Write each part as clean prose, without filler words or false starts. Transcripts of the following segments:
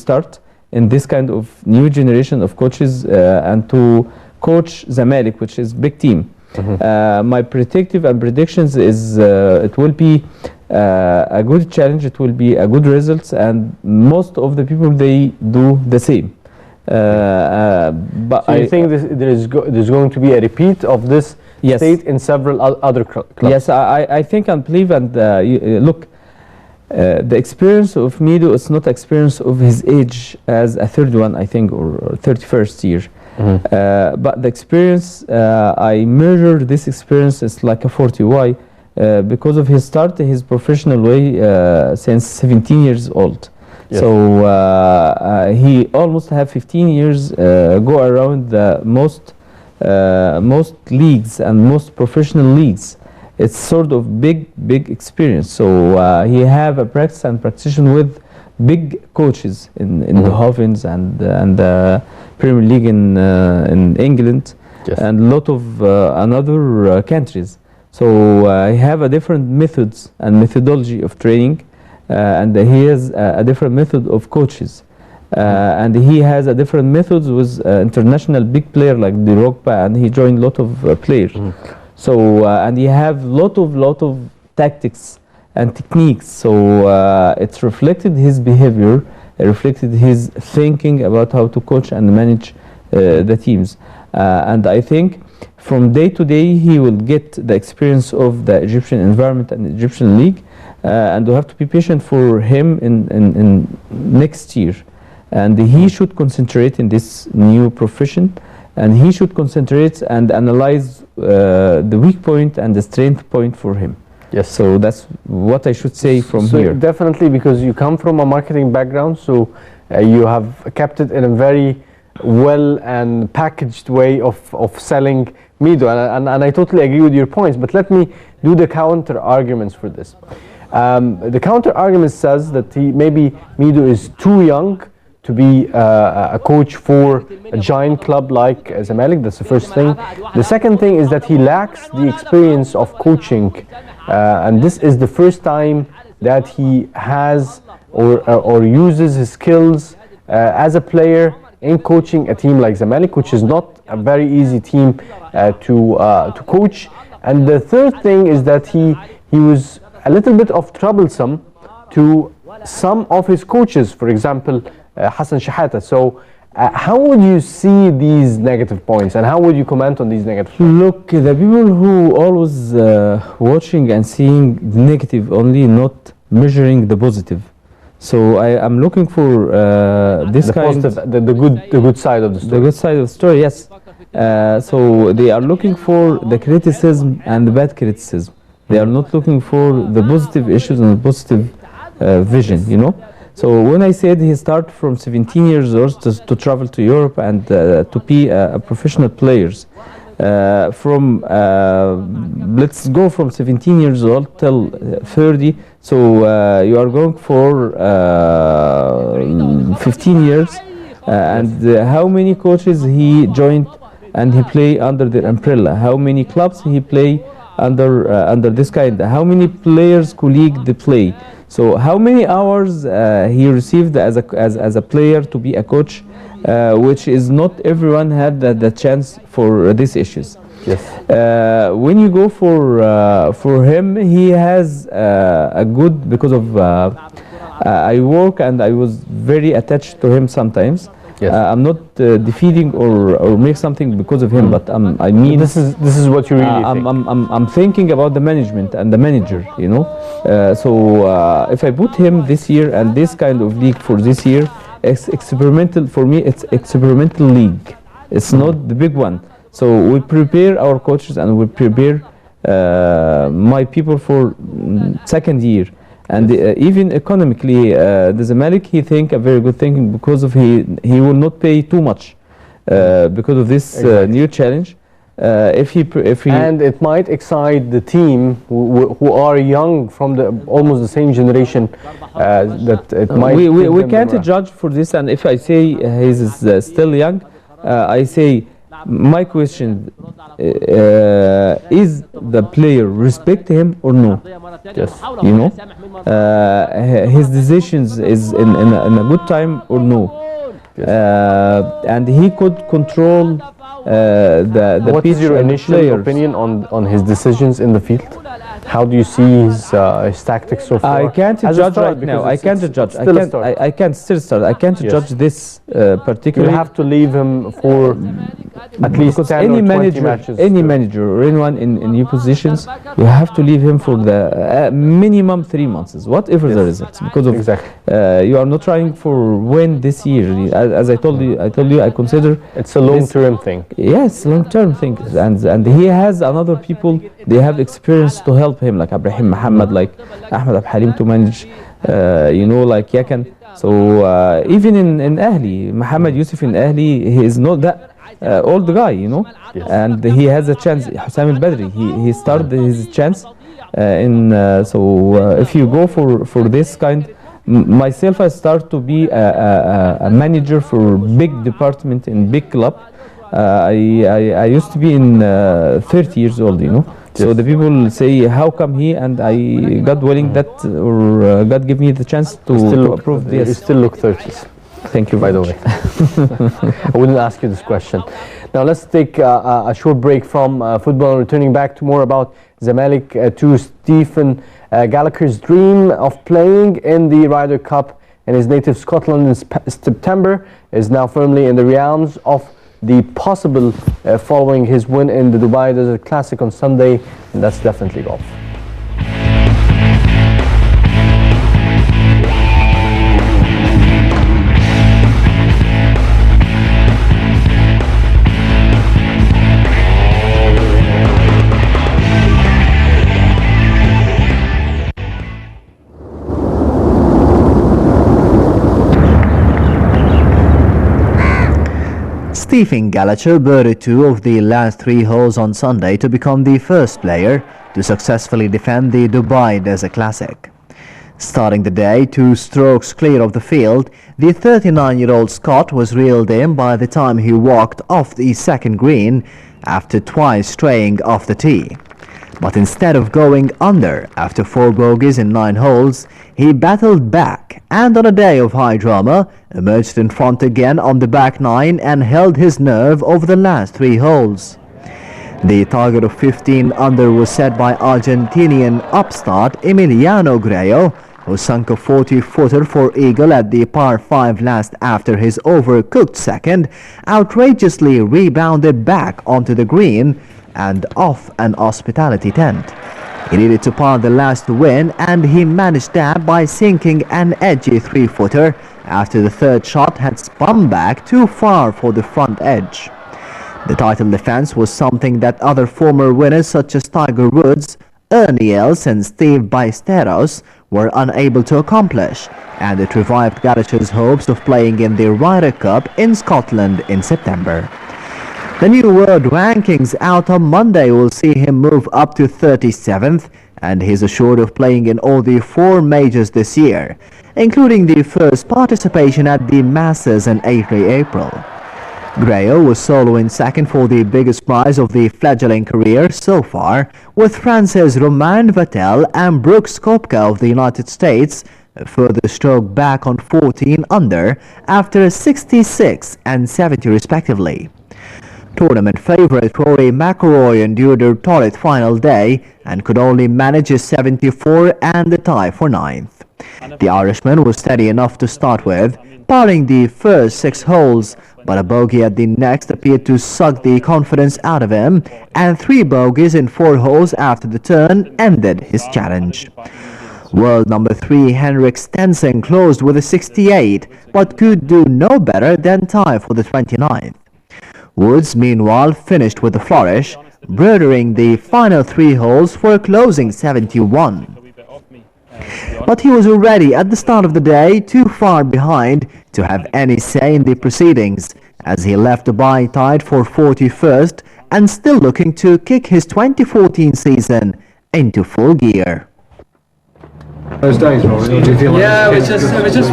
start in this kind of new generation of coaches and to coach Zamalek, which is big team. My predictive and predictions is it will be a good challenge, it will be a good results, and most of the people, they do the same. But so you think there's going to be a repeat of this state in several other clubs? Yes, I think and believe, and look, the experience of Mido is not experience of his age as a 31, I think, or 31st year. But the experience, I measure this experience is like a 40. Why? Because of his start, his professional way since 17 years old. Yes. So he almost have 15 years go around the most leagues and most professional leagues. It's sort of big experience. So he have a practice and practitioner with big coaches in the Hovens and the Premier League in England, yes, and a lot of another countries. So he have a different methods and methodology of training, and he has a different method of coaches, and he has a different methods with international big player like Drogba, and he joined a lot of players. So and he have lot of tactics and techniques. So it's reflected his behavior, reflected his thinking about how to coach and manage the teams. And I think from day to day he will get the experience of the Egyptian environment and Egyptian league, and we have to be patient for him in next year. And he should concentrate in this new profession, and he should concentrate and analyze the weak point and the strength point for him. Yes. So that's what I should say from here. Definitely, because you come from a marketing background, so you have kept it in a very well and packaged way of selling Mido, and I totally agree with your points, but let me do the counter arguments for this. The counter argument says that maybe Mido is too young to be a coach for a giant club like Zamalek. That's the first thing. The second thing is that he lacks the experience of coaching, and this is the first time that he has or uses his skills as a player in coaching a team like Zamalek, which is not a very easy team to coach. And the third thing is that he was a little bit of troublesome to some of his coaches, for example, Hassan Shahata. So how would you see these negative points, and how would you comment on these negative points? Look, the people who always watching and seeing the negative only, not measuring the positive. So I am looking for this kind of the good side of the story. The good side of the story, yes. So they are looking for the criticism and the bad criticism. They are not looking for the positive issues and the positive vision, you know. So when I said he started from 17 years old to travel to Europe and to be a professional players, from let's go from 17 years old till 30, so you are going for 15 years, and how many coaches he joined and he play under their umbrella, how many clubs he play under this kind, how many players colleague they play. So how many hours he received as a player to be a coach, which is not everyone had the chance for these issues. Yes. When you go for him, he has a good, because of I work and I was very attached to him sometimes. Yes. I'm not defeating or make something because of him, but I mean this is what you really think. I'm thinking about the management and the manager, you know. So if I put him this year and this kind of league for this year, it's experimental for me. It's experimental league. It's not the big one. So we prepare our coaches and we prepare my people for second year. And even economically, the Zamalek, he think a very good thing because of he will not pay too much because of this new challenge. If he and it might excite the team who are young from almost the same generation. That it might. We can't judge for this. And if I say he's still young, I say my question is the player respect him or no? Yes. You know, his decisions is in a good time or no? And he could control the What pitch is your and the initial players. opinion on his decisions in the field? How do you see his tactics so far? I can't As a judge start, right now. because I can't it's judge. still a start. I can't still start. I can't Yes. judge this You particularly. have to leave him for at least Because 10 any or 20 manager, matches. any manager or anyone in new positions, you have to leave him for the minimum 3 months, whatever the results, because of Exactly. you are not trying for win this year. As I told you, I consider It's a long-term thing. yes, long-term thing, and he has another people. They have experience to help him, like Ibrahim Muhammad, like Ahmed Ab Halim to manage, like Yakan. So even in Ahli, Muhammad Yusuf in Ahli, he is not that old guy, Yes. and he has a chance. Hussam Al Badri, he started his chance. If you go for this kind, myself, I start to be a manager for big department in big club. I used to be in 30 years old, So the people say, how come he, and I, God willing, that, or God give me the chance to approve this. You still look 30s. Thank you, by the way. I wouldn't ask you this question. Now let's take a short break from football and returning back to more about Zamalek to Stephen Gallagher's dream of playing in the Ryder Cup in his native Scotland in September is now firmly in the realms of the possible following his win in the Dubai Desert Classic on Sunday, and that's definitely golf. Stephen Gallagher birdied 2 of the last 3 holes on Sunday to become the first player to successfully defend the Dubai Desert Classic. Starting the day 2 strokes clear of the field, the 39-year-old Scot was reeled in by the time he walked off the second green after twice straying off the tee. But instead of going under after 4 bogeys in 9 holes, he battled back and on a day of high drama, emerged in front again on the back 9 and held his nerve over the last 3 holes. The target of 15 under was set by Argentinian upstart Emiliano Grillo, who sunk a 40-footer for eagle at the par 5 last after his overcooked second outrageously rebounded back onto the green and off an hospitality tent. He needed to par the last to win, and he managed that by sinking an edgy 3-footer after the third shot had spun back too far for the front edge. The title defense was something that other former winners such as Tiger Woods, Ernie Els and Steve Ballesteros were unable to accomplish, and it revived Gallagher's hopes of playing in the Ryder Cup in Scotland in September. The new world rankings out on Monday will see him move up to 37th, and he's assured of playing in all the 4 majors this year, including the first participation at the Masters in early April. Grillo was solo in second for the biggest prize of the fledgling career so far, with France's Romain Vattel and Brooks Koepka of the United States a further stroke back on 14 under after 66 and 70 respectively. Tournament favourite Rory McIlroy endured a torrid final day and could only manage his 74 and the tie for 9th. The Irishman was steady enough to start with, parring the first 6 holes, but a bogey at the next appeared to suck the confidence out of him, and 3 bogeys in 4 holes after the turn ended his challenge. World number 3 Henrik Stenson closed with a 68, but could do no better than tie for the 29th. Woods, meanwhile, finished with a flourish, burdering the final 3 holes for a closing 71. But he was already at the start of the day too far behind to have any say in the proceedings, as he left Dubai tied for 41st and still looking to kick his 2014 season into full gear. Those days, Rory? Or do you feel like Yeah, it was just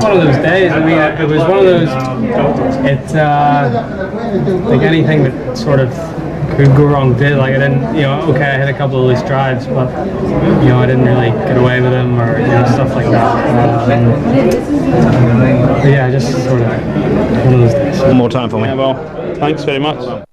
one of those days. I mean, it was one of those. It's like anything that sort of could go wrong did. Like I didn't, okay, I hit a couple of loose drives, but I didn't really get away with them or stuff like that. But yeah, just sort of one of those days. One more time for me. Yeah, well, thanks very much.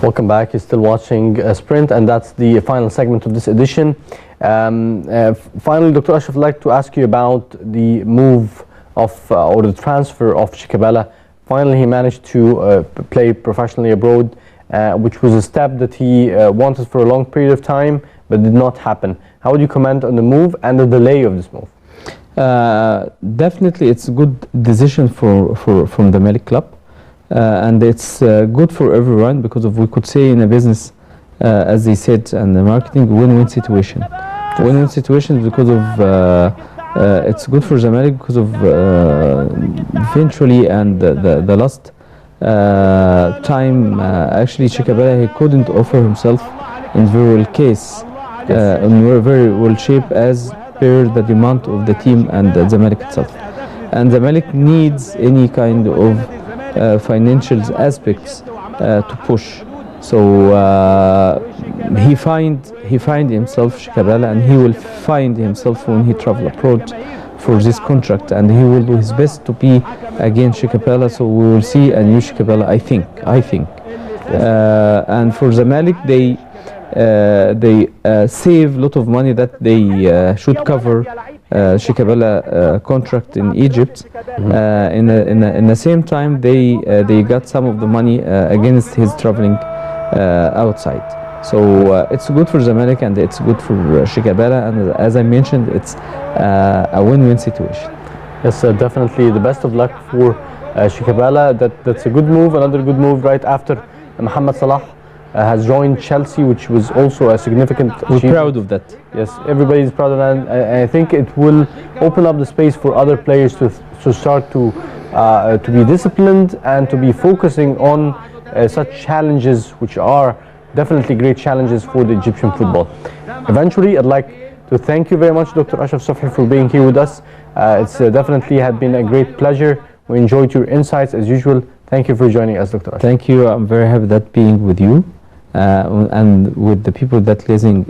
Welcome back. You're still watching Sprint, and that's the final segment of this edition. Finally, Dr. Ashraf, I'd like to ask you about the move of or the transfer of Shikabala. Finally, he managed to play professionally abroad, which was a step that he wanted for a long period of time, but did not happen. How would you comment on the move and the delay of this move? Definitely, it's a good decision from the Malik club. And it's good for everyone because we could say in a business, as they said, and the marketing, win-win situation. Win-win situation because of it's good for Zamalek because of eventually and the last time actually Shikabala, he couldn't offer himself in very well case, in very well shape as per the demand of the team and the Zamalek itself. And Zamalek needs any kind of financial aspects to push. So he find himself Shikabala, and he will find himself when he travel abroad for this contract, and he will do his best to be again Shikabala. So we will see a new Shikabala, I think. And for Zamalek, they save a lot of money that they should cover Shikabala contract in Egypt. In the same time, they got some of the money against his traveling outside. So it's good for Zamalek and it's good for Shikabala, and as I mentioned, it's a win-win situation. Yes, definitely. The best of luck for Shikabala. That's a good move. Another good move right after Mohamed Salah has joined Chelsea, which was also a significant achievement. We're proud of that. Yes, everybody is proud of that, and I think it will open up the space for other players to start to be disciplined and to be focusing on such challenges, which are definitely great challenges for the Egyptian football. Eventually, I'd like to thank you very much, Dr. Ashraf Subhi, for being here with us. It's definitely had been a great pleasure. We enjoyed your insights as usual. Thank you for joining us, Dr. Ashraf. Thank you. I'm very happy that being with you and with the people that listening